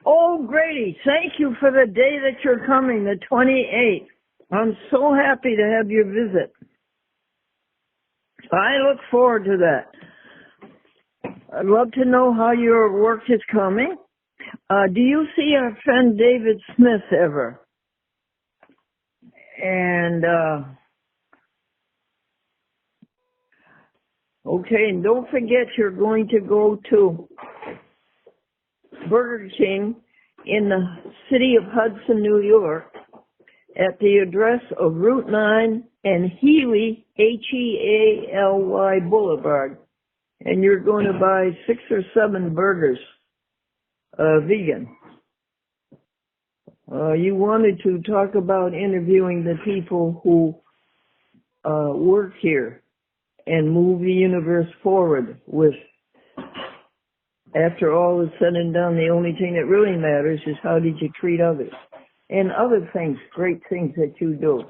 Oh, Grady, thank you for the day that you're coming, the 28th. I'm so happy to have your visit. I look forward to that. I'd love to know how your work is coming. Do you see our friend David Smith ever? And, okay, and don't forget you're going to go to Burger King in the city of Hudson, New York, at the address of Route 9 and Healy, Healy Boulevard. And you're going to buy 6 or 7 burgers, vegan. You wanted to talk about interviewing the people who work here and move the universe forward with, after all is said and done, the only thing that really matters is how did you treat others. And other things, great things that you do.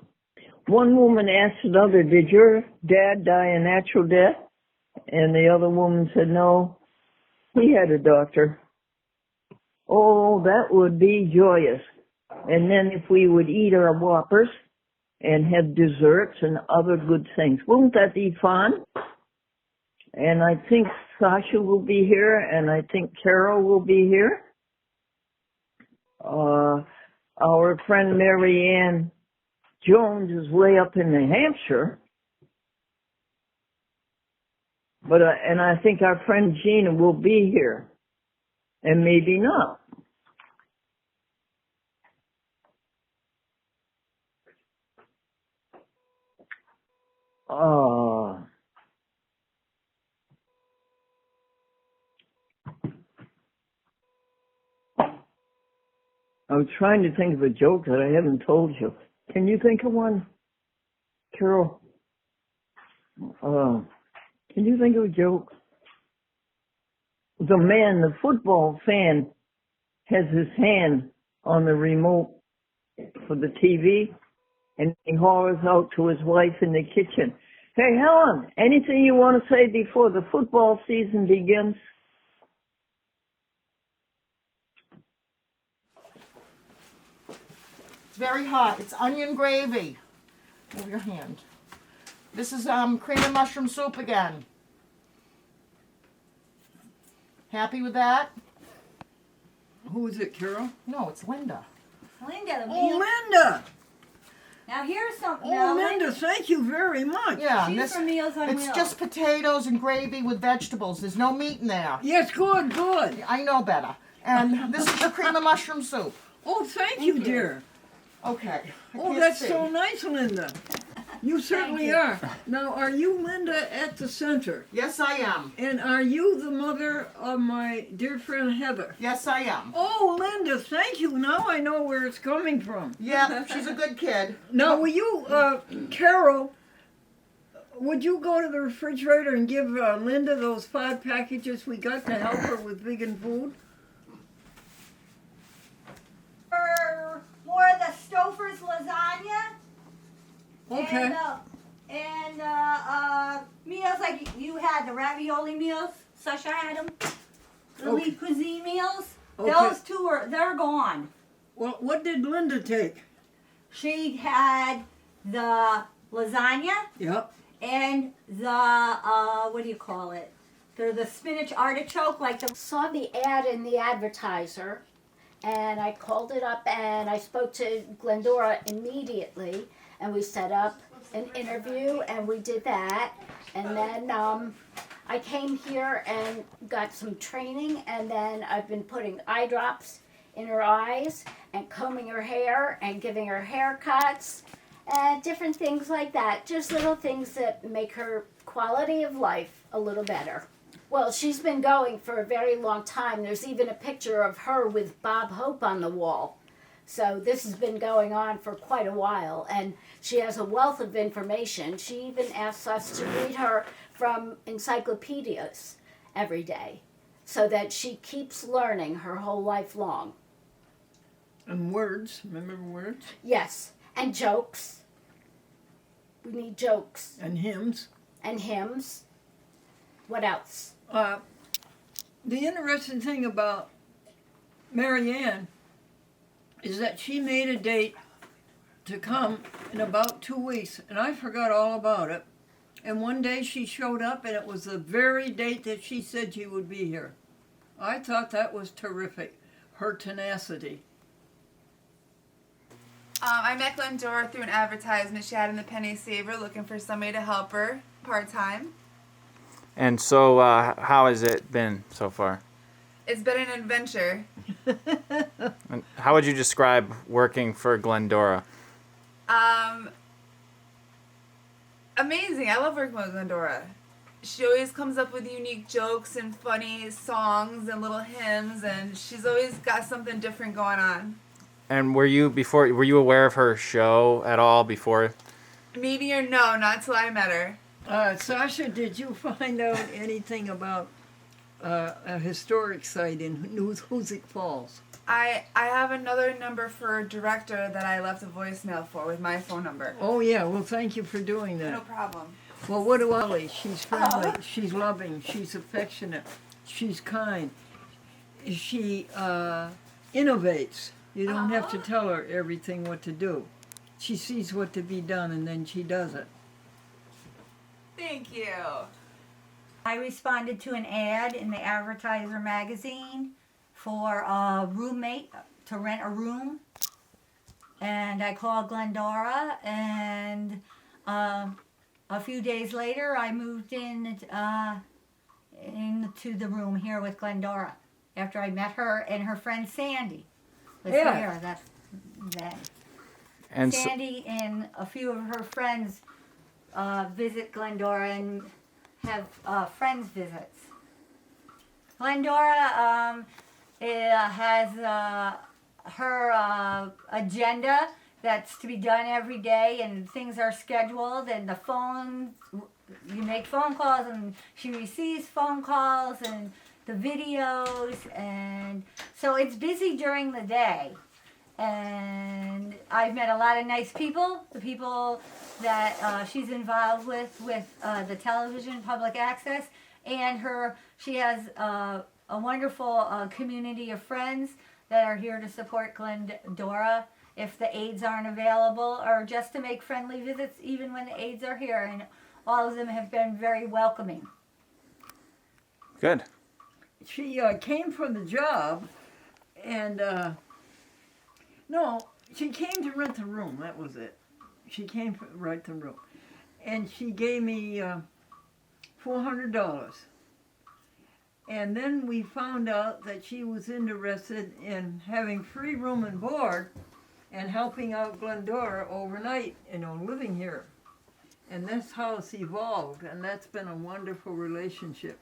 One woman asked another, did your dad die a natural death? And the other woman said, no, he had a doctor. Oh, that would be joyous. And then if we would eat our Whoppers and have desserts and other good things, wouldn't that be fun? And I think Sasha will be here, and I think Carol will be here. Our friend Mary Ann Jones is way up in New Hampshire. But and I think our friend Gina will be here, and maybe not. I'm trying to think of a joke that I haven't told you. Can you think of one, Carol? Can you think of a joke? The football fan, has his hand on the remote for the TV, and he hollers out to his wife in the kitchen, hey, Helen, anything you want to say before the football season begins? It's very hot. It's onion gravy. Move your hand. This is cream and mushroom soup again. Happy with that? Who is it, Carol? No, it's Linda. Linda. Oh, Linda! Now here's something. Oh, Linda, thank you very much. Yeah, She's from Meals on Wheels. it's just potatoes and gravy with vegetables. There's no meat in there. Yes, good, good. I know better. And this is your cream and mushroom soup. Oh, thank you, dear. Okay. Oh, that's so nice, Linda. You certainly are. Now, are you Linda at the center? Yes, I am. And are you the mother of my dear friend Heather? Yes, I am. Oh, Linda, thank you. Now I know where it's coming from. Yeah, she's a good kid. Now, will you, Carol, would you go to the refrigerator and give Linda those 5 packages we got to help her with vegan food? More of the Stouffer's lasagna. Okay. And meals like you had, the ravioli meals. Sasha had them. The Elite Cuisine meals. Okay. Those 2 they're gone. Well, what did Linda take? She had the lasagna. Yep. And the what do you call it? They're the spinach artichoke, like the. Saw the ad in the advertiser, and I called it up and I spoke to Glendora immediately, and we set up an interview and we did that, and then I came here and got some training, and then I've been putting eye drops in her eyes and combing her hair and giving her haircuts and different things like that, just little things that make her quality of life a little better. Well, she's been going for a very long time. There's even a picture of her with Bob Hope on the wall. So this has been going on for quite a while, and she has a wealth of information. She even asks us to read her from encyclopedias every day so that she keeps learning her whole life long. And words, remember words? Yes, and jokes. We need jokes. And hymns. And hymns. What else? The interesting thing about Marianne is that she made a date to come in about 2 weeks, and I forgot all about it. And one day she showed up, and it was the very date that she said she would be here. I thought that was terrific, her tenacity. I met Glendora through an advertisement she had in the Penny Saver looking for somebody to help her part-time. And so, how has it been so far? It's been an adventure. And how would you describe working for Glendora? Amazing. I love working with Glendora. She always comes up with unique jokes and funny songs and little hymns, and she's always got something different going on. And were you aware of her show at all before? Meeting her, no, not till I met her. Sasha, did you find out anything about a historic site in Hoosick Falls? I have another number for a director that I left a voicemail for with my phone number. Oh, yeah. Well, thank you for doing that. No problem. Well, what do Ollie? She's friendly. She's loving. She's affectionate. She's kind. She innovates. You don't have to tell her everything what to do. She sees what to be done, and then she does it. Thank you. I responded to an ad in the Advertiser magazine for a roommate to rent a room. And I called Glendora, and a few days later I moved into the room here with Glendora after I met her, and her friend Sandy was here. That's then. And Sandy and a few of her friends visit Glendora and have friends visits. Glendora has her agenda that's to be done every day, and things are scheduled, and the phone, you make phone calls, and she receives phone calls, and the videos, and so it's busy during the day. And I've met a lot of nice people, the people that she's involved with the television, public access, and she has a wonderful community of friends that are here to support Glendora if the aides aren't available, or just to make friendly visits even when the aides are here, and all of them have been very welcoming. good. She came for the job, and no, she came to rent the room. That was it. She came to rent the room, and she gave me $400. And then we found out that she was interested in having free room and board, and helping out Glendora overnight. Living here, and that's how it's evolved, and that's been a wonderful relationship.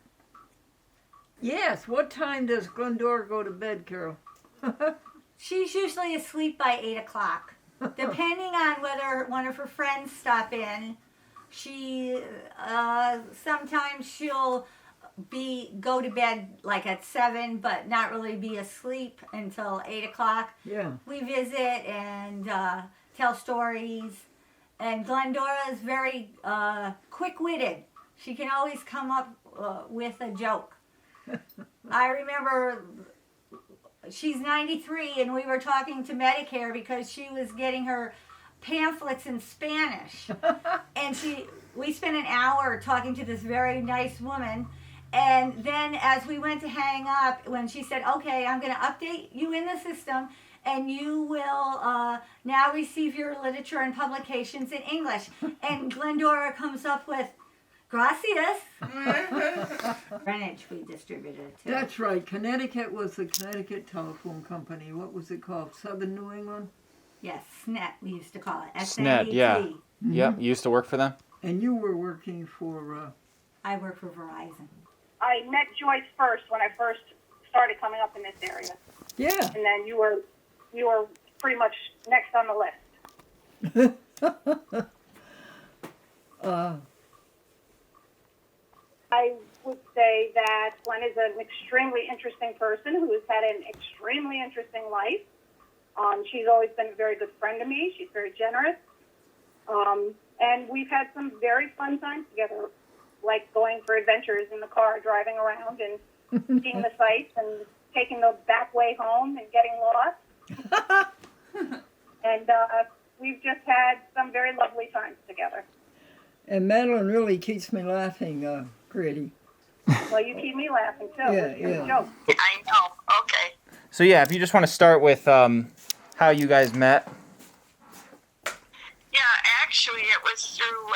Yes. What time does Glendora go to bed, Carol? She's usually asleep by 8 o'clock. Depending on whether one of her friends stop in, she sometimes she'll go to bed like at 7, but not really be asleep until 8 o'clock. Yeah. We visit and tell stories, and Glendora is very quick-witted. She can always come up with a joke. I remember she's 93, and we were talking to Medicare because she was getting her pamphlets in Spanish. And we spent an hour talking to this very nice woman. And then as we went to hang up, when she said, okay, I'm going to update you in the system, and you will now receive your literature and publications in English. And Glendora comes up with, gracias. Greenwich we distributed it to. That's right. Connecticut was the Connecticut Telephone Company. What was it called? Southern New England? Yes, SNET we used to call it. SNET, yeah. Mm-hmm. Yep, you used to work for them? And you were working for... I work for Verizon. I met Joyce first when I first started coming up in this area, Yeah. and then you were pretty much next on the list. I would say that Gwen is an extremely interesting person who has had an extremely interesting life. She's always been a very good friend to me. She's very generous. And we've had some very fun times together, like going for adventures in the car, driving around and seeing the sights and taking the back way home and getting lost. And we've just had some very lovely times together. And Madeline really keeps me laughing, Grady. Well, you keep me laughing too. Yeah, It's a yeah. joke. I know. Okay. So yeah, if you just want to start with how you guys met. Yeah, actually, it was through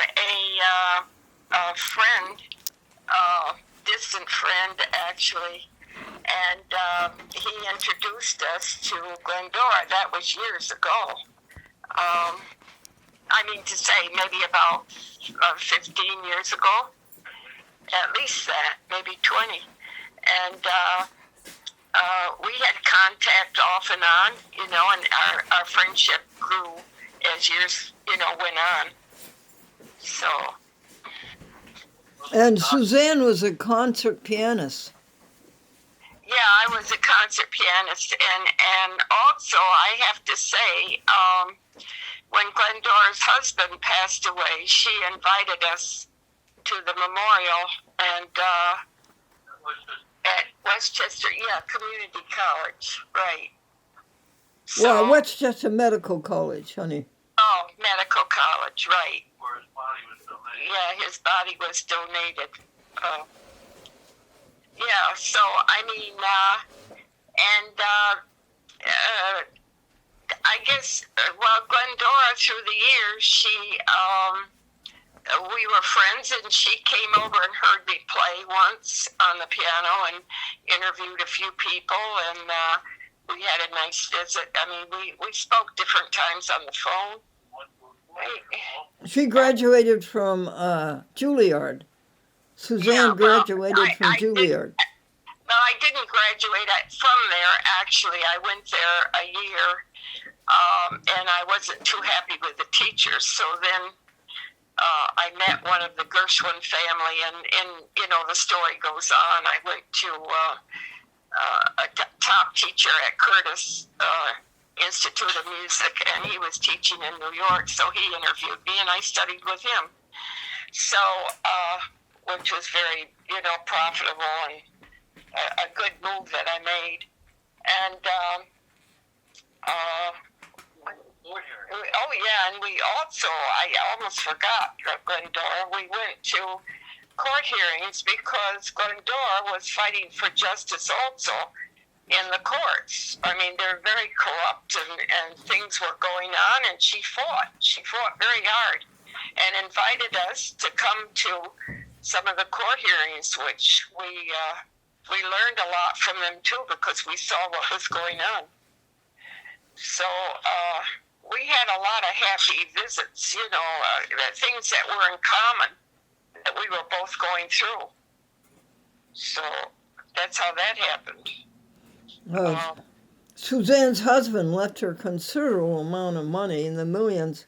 a friend, distant friend, actually, and he introduced us to Glendora. That was years ago. I mean to say, maybe about 15 years ago. At least that, maybe 20. And we had contact off and on, you know, and our friendship grew as years, you know, went on. So. And Suzanne was a concert pianist. Yeah, I was a concert pianist, and also I have to say, when Glendora's husband passed away, she invited us to the memorial and at Westchester, yeah, Community College, right. So, Well, Westchester Medical College, honey. Oh, medical college, right. Where his body was donated. Yeah, his body was donated. Yeah, so, I mean, I guess, well, Glendora, through the years, we were friends, and she came over and heard me play once on the piano and interviewed a few people, and we had a nice visit. I mean, we spoke different times on the phone. She graduated from Juilliard. Suzanne graduated from Juilliard. No, I didn't graduate from there, actually. I went there a year, and I wasn't too happy with the teachers, so then I met one of the Gershwin family, and you know, the story goes on. I went to a top teacher at Curtis Institute of Music, and he was teaching in New York, so he interviewed me, and I studied with him. So, which was very, you know, profitable and a good move that I made. And, oh yeah, and we also, I almost forgot, Glendora, we went to court hearings because Glendora was fighting for justice also in the courts. I mean, they're very corrupt, and things were going on, and she fought very hard and invited us to come to some of the court hearings, which we learned a lot from them too, because we saw what was going on. So we had a lot of happy visits, you know, things that were in common that we were both going through. So that's how that happened. Suzanne's husband left her considerable amount of money in the millions,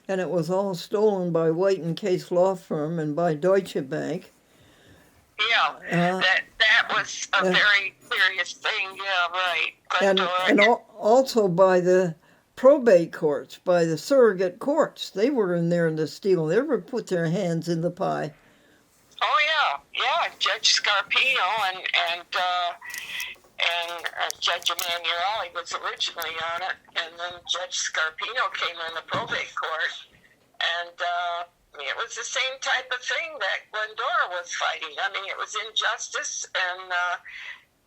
and it was all stolen by White and Case Law Firm and by Deutsche Bank. Yeah, that was a very serious thing. Yeah, right. And also by the probate courts, by the surrogate courts. They were in there to steal. They ever put their hands in the pie. Oh yeah, Judge Scarpino and Judge Emanuele was originally on it, and then Judge Scarpino came in the probate court, and it was the same type of thing that Glendora was fighting. I mean, it was injustice, and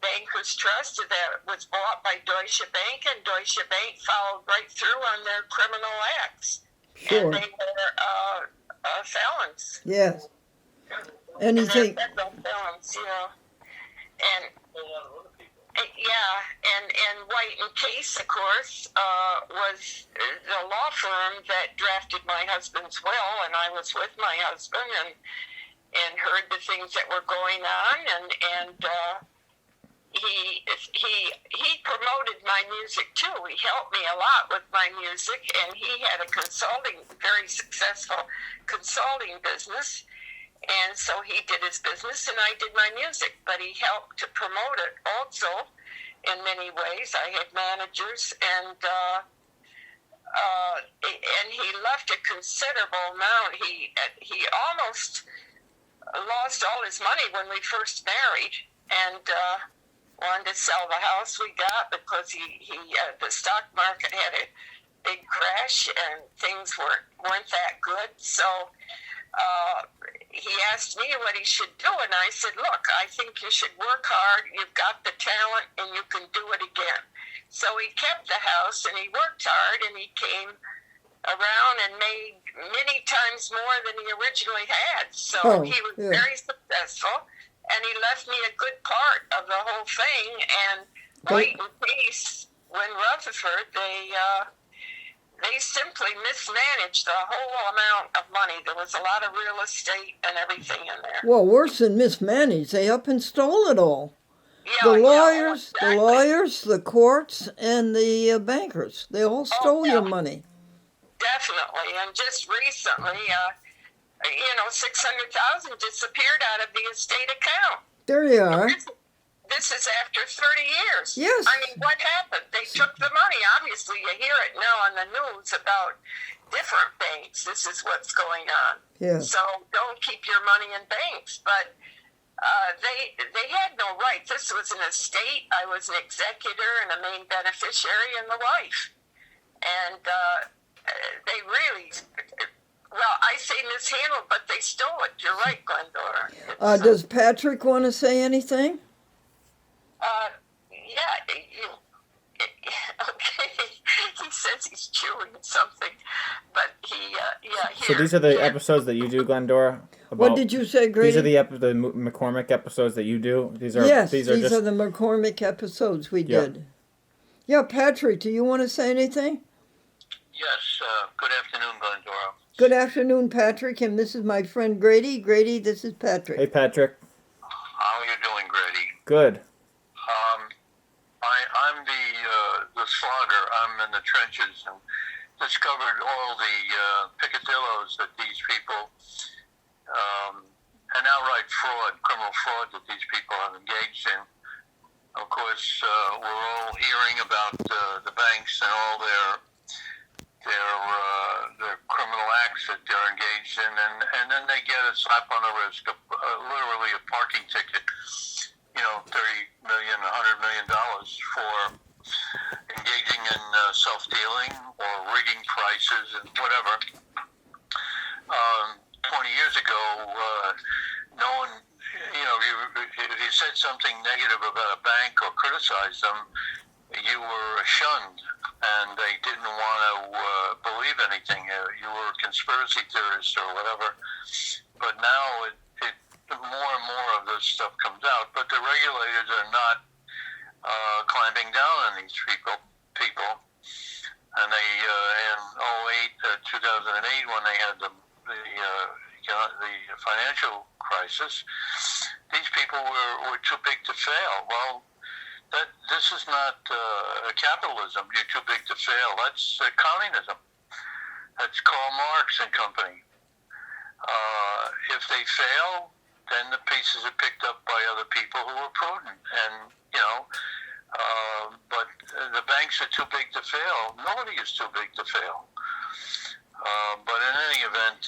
Bankers Trust that was bought by Deutsche Bank, and Deutsche Bank followed right through on their criminal acts. Sure. And they were felons. Yes. Anything. Felons, you know. And and White and Case, of course, was the law firm that drafted my husband's will, and I was with my husband and heard the things that were going on, and he promoted my music too. He helped me a lot with my music, and he had a very successful consulting business. And so he did his business, and I did my music. But he helped to promote it also in many ways. I had managers, and he left a considerable amount. He almost lost all his money when we first married, and wanted to sell the house we got because the stock market had a big crash and things weren't that good. So he asked me what he should do, and I said, look, I think you should work hard. You've got the talent, and you can do it again. So he kept the house, and he worked hard, and he came around and made many times more than he originally had. So he was very successful, and he left me a good part of the whole thing. And right in case, when Rutherford, they simply mismanaged the whole amount of money. There was a lot of real estate and everything in there. Well, worse than mismanaged, they up and stole it all. Yeah, The lawyers, the courts, and the bankers. They all stole your money. Definitely. And just recently, $600,000 disappeared out of the estate account. There you are. This is after 30 years. Yes. I mean, what happened? They took the money. Obviously, you hear it now on the news about different banks. This is what's going on. Yes. So don't keep your money in banks. But they had no right. This was an estate. I was an executor and a main beneficiary and the wife. And they really, well, I say mishandled, but they stole it. You're right, Glendora. Does Patrick want to say anything? Okay. He says he's chewing something, but So these are the episodes that you do, Glendora? What did you say, Grady? These are the McCormick episodes that you do? These are these are the McCormick episodes we did. Yeah, Patrick, do you want to say anything? Yes, good afternoon, Glendora. Good afternoon, Patrick, and this is my friend Grady. Grady, this is Patrick. Hey, Patrick. How are you doing, Grady? Good. I'm the slogger. I'm in the trenches and discovered all the picadillos that these people, and outright fraud, criminal fraud that these people have engaged in. Of course, we're all hearing about the banks and all their criminal acts that they're engaged in, and then they get a slap on the wrist, literally a parking ticket, $30 million, $100 million for engaging in self-dealing or rigging prices and whatever. 20 years ago, no one, if you said something negative about a bank or criticized them, you were shunned, and they didn't want to believe anything. You were a conspiracy theorist or whatever. But now more and more of this stuff comes out. But the regulators are not clamping down on these people. And they, in 2008, when they had the financial crisis, these people were too big to fail. Well, this is not capitalism. You're too big to fail. That's communism. That's Karl Marx and company. If they fail, then the pieces are picked up by other people who are prudent. And, but the banks are too big to fail. Nobody is too big to fail. But in any event,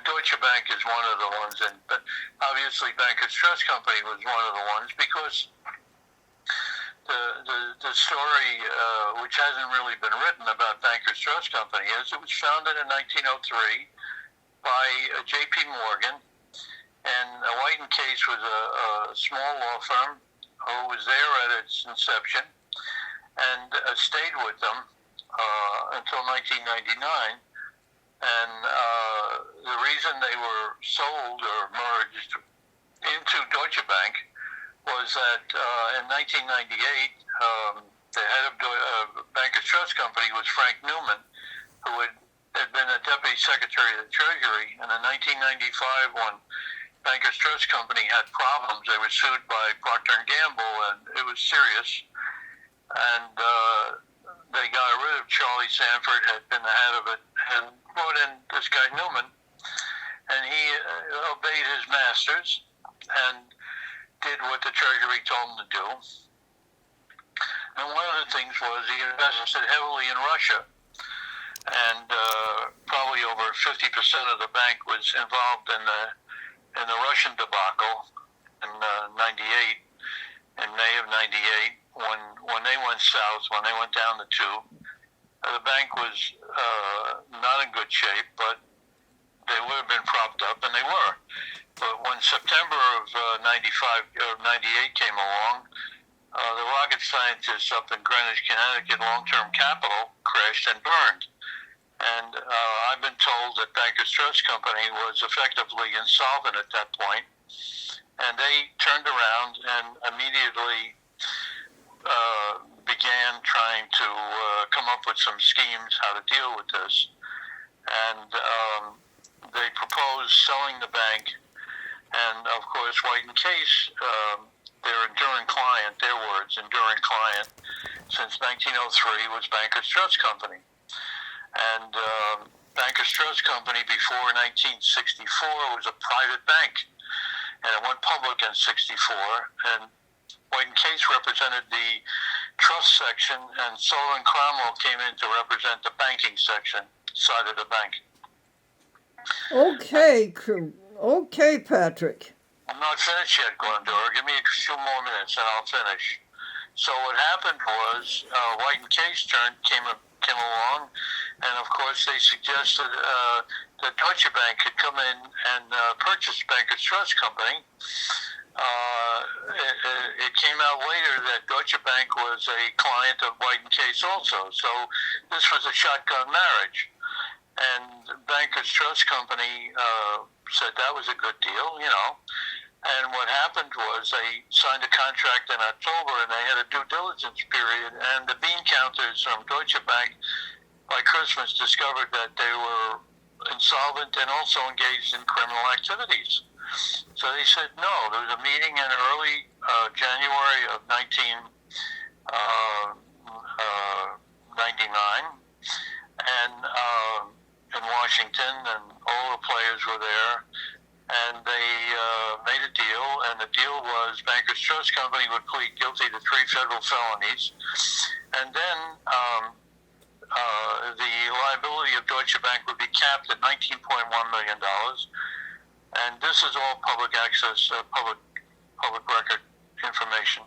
Deutsche Bank is one of the ones, but obviously Bankers Trust Company was one of the ones, because the story, which hasn't really been written about Bankers Trust Company, is it was founded in 1903 by J.P. Morgan, and White & Case was a small law firm who was there at its inception and stayed with them until 1999. And the reason they were sold or merged into Deutsche Bank was that in 1998, the head of Bankers Trust Company was Frank Newman, who had been a Deputy Secretary of the Treasury. And in 1995, when Bankers Trust Company had problems, they were sued by Procter & Gamble, and it was serious. And they got rid of Charlie Sanford, had been the head of it, and brought in this guy Newman, and he obeyed his masters and did what the Treasury told him to do. And one of the things was he invested heavily in Russia, and probably over 50% of the bank was involved in the Russian debacle in '98. in May of '98 when they went south, when they went down the tube. The bank was not in good shape, but they would have been propped up, and they were. But when September of '98 came along, the rocket scientists up in Greenwich, Connecticut, Long-Term Capital, crashed and burned. And I've been told that Bankers Trust Company was effectively insolvent at that point. And they turned around and immediately began trying to come up with some schemes how to deal with this. And they proposed selling the bank. And, of course, White and Case, their enduring client, their words, enduring client, since 1903 was Bankers Trust Company. And Bankers Trust Company before 1964 was a private bank. And it went public in '64. And White and Case represented the trust section, and Sullivan Cromwell came in to represent the banking section side of the bank. Okay, Patrick. I'm not finished yet, Glendora. Give me a few more minutes and I'll finish. So what happened was White and Case came along, and of course they suggested that Deutsche Bank could come in and purchase Bankers Trust Company. It came out later that Deutsche Bank was a client of White and Case also, so this was a shotgun marriage. And Bankers Trust Company said that was a good deal, you know. And what happened was they signed a contract in October, and they had a due diligence period. And the bean counters from Deutsche Bank by Christmas discovered that they were insolvent and also engaged in criminal activities. So they said no. There was a meeting in early January of 1999, and in Washington, and all the players were there, and they made a deal, and the deal was Bankers Trust Company would plead guilty to 3 federal felonies, and then the liability of Deutsche Bank would be capped at $19.1 million, and this is all public access, public record information.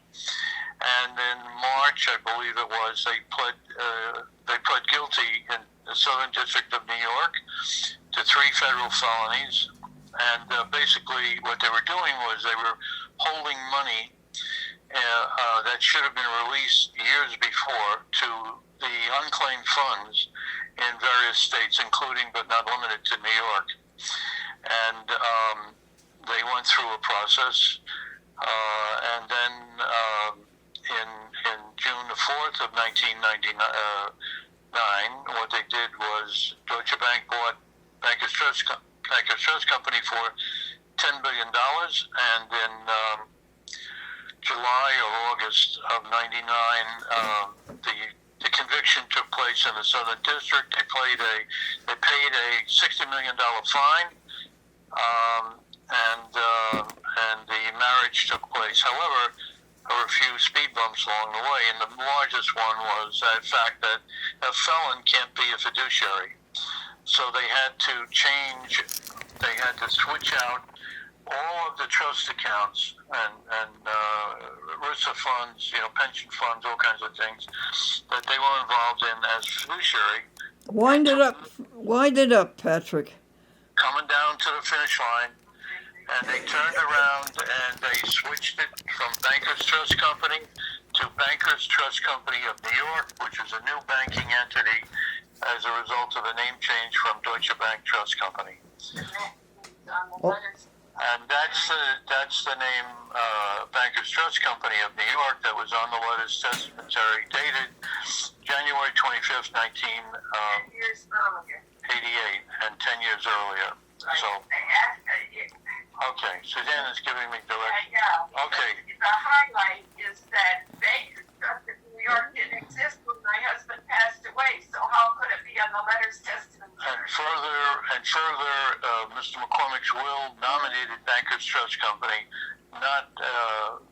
And in March, I believe it was, they pled guilty in the Southern District of New York to 3 federal felonies. And basically what they were doing was they were holding money that should have been released years before to the unclaimed funds in various states, including but not limited to New York. And they went through a process, and then in June the 4th of 1999, what they did was Deutsche Bank bought Bankers Trust Company for $10 billion, and in July or August of '99, the conviction took place in the Southern District. They paid a $60 million fine, and the marriage took place. However, there were a few speed bumps along the way, and the largest one was the fact that a felon can't be a fiduciary. So they had to switch out all of the trust accounts and RISA funds, pension funds, all kinds of things that they were involved in as fiduciary. Wind it up, Patrick. Coming down to the finish line, and they turned around and they switched it from Bankers Trust Company to Bankers Trust Company of New York, which is a new banking entity as a result of the name change from Deutsche Bank Trust Company. And that's the name Bankers Trust Company of New York that was on the letters testamentary dated January 25th, 1988, and 10 years earlier. So, okay, Suzanne is giving me direction. Okay. The highlight is that Bankers Trust of New York didn't exist when my husband passed away, so how could it be on the letters testamentary? And further, Mr. McCormick's will nominated Bankers Trust Company, not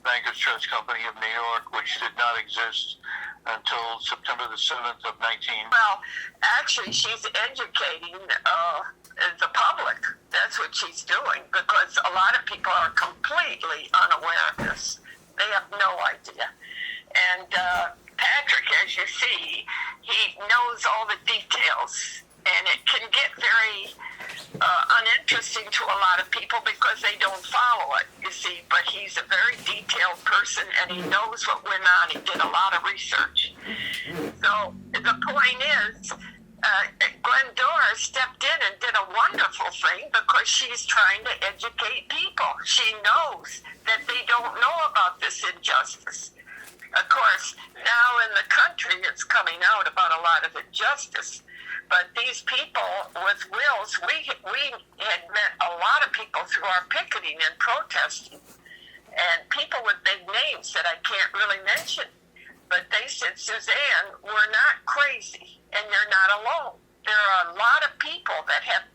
Bankers Trust Company of New York, which did not exist until September the 7th of 19. Well, actually, she's educating the public. That's what she's doing, because a lot of people are completely unaware of this. They have no idea. And Patrick, as you see, he knows all the details, and it can get very uninteresting to a lot of people because they don't follow it, you see. But he's a very detailed person, and he knows what went on. He did a lot of research. So the point is, Glendora stepped in and did a wonderful thing because she's trying to educate people. She knows that they don't know about this injustice. Of course, now in the country, it's coming out about a lot of injustice. But these people with wills, we had met a lot of people through our picketing and protesting, and people with big names that I can't really mention. But they said, Suzanne, we're not crazy, and you're not alone. There are a lot of people that have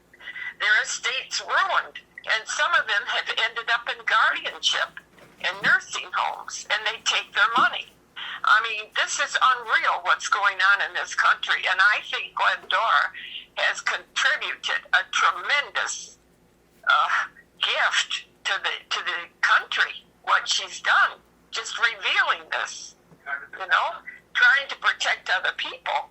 their estates ruined, and some of them have ended up in guardianship in nursing homes, and they take their money. I mean, this is unreal what's going on in this country, and I think Glendora has contributed a tremendous gift to the country, what she's done, just revealing this, you know, trying to protect other people.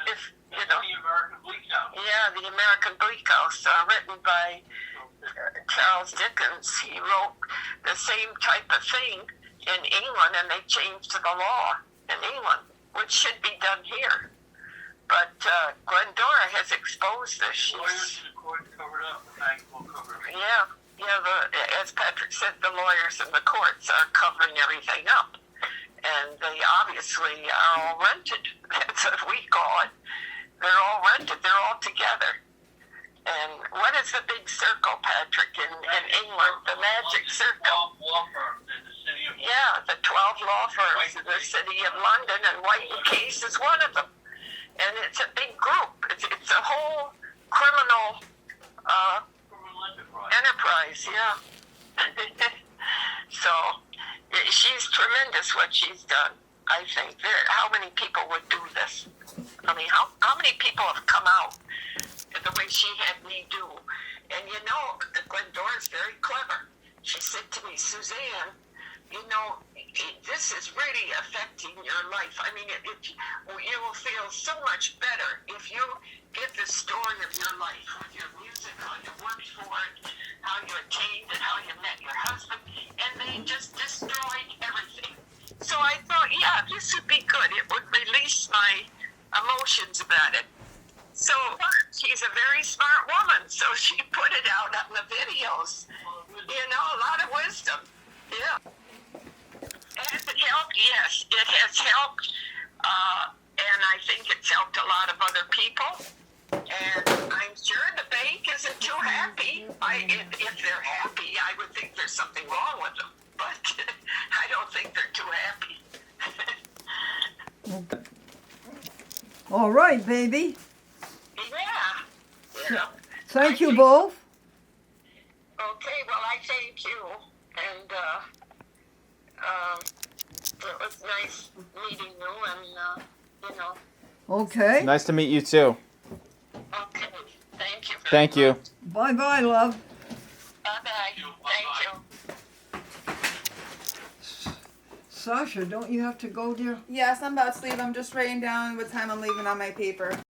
If you know, The American Bleak House. yeah, the American Bleak House, written by Charles Dickens. He wrote the same type of thing in England, and they changed the law in England, which should be done here. But Glendora has exposed this. Lawyers in the court covered up. The bank will cover it. Yeah. As Patrick said, the lawyers in the courts are covering everything up. And they obviously are all rented. That's what we call it. They're all rented. They're all together. And what is the big circle, Patrick, in England? The magic circle. 12 law firms in the city of London. Yeah, the 12 law firms in the city of London, and White and Case is one of them. And it's a big group. It's a whole criminal enterprise, yeah. So she's tremendous what she's done, I think. How many people would do this? I mean, how many people have come out the way she had me do? And you know, Glendora's very clever. She said to me, Suzanne, you know, this is really affecting your life. I mean, you will feel so much better if you get the story of your life with your music, how you worked for it, how you attained it, how you met your husband, and they just destroyed everything. So I thought, yeah, this would be good. It would release my emotions about it. So she's a very smart woman, so she put it out on the videos. You know, a lot of wisdom. Yeah. Has it helped? Yes, it has helped. And I think it's helped a lot of other people. And I'm sure the bank isn't too happy. If they're happy, I would think there's something wrong with them. But I don't think they're too happy. All right, baby. Yeah. Thank you both. Okay, well, I thank you. And it was nice meeting you, and, you know. Okay. Nice to meet you too. Okay, thank you. Thank you. Bye-bye, love. Bye-bye. Thank you. Sasha, don't you have to go, dear? Yes, I'm about to leave. I'm just writing down what time I'm leaving on my paper.